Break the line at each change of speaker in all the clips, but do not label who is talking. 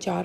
4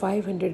500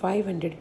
500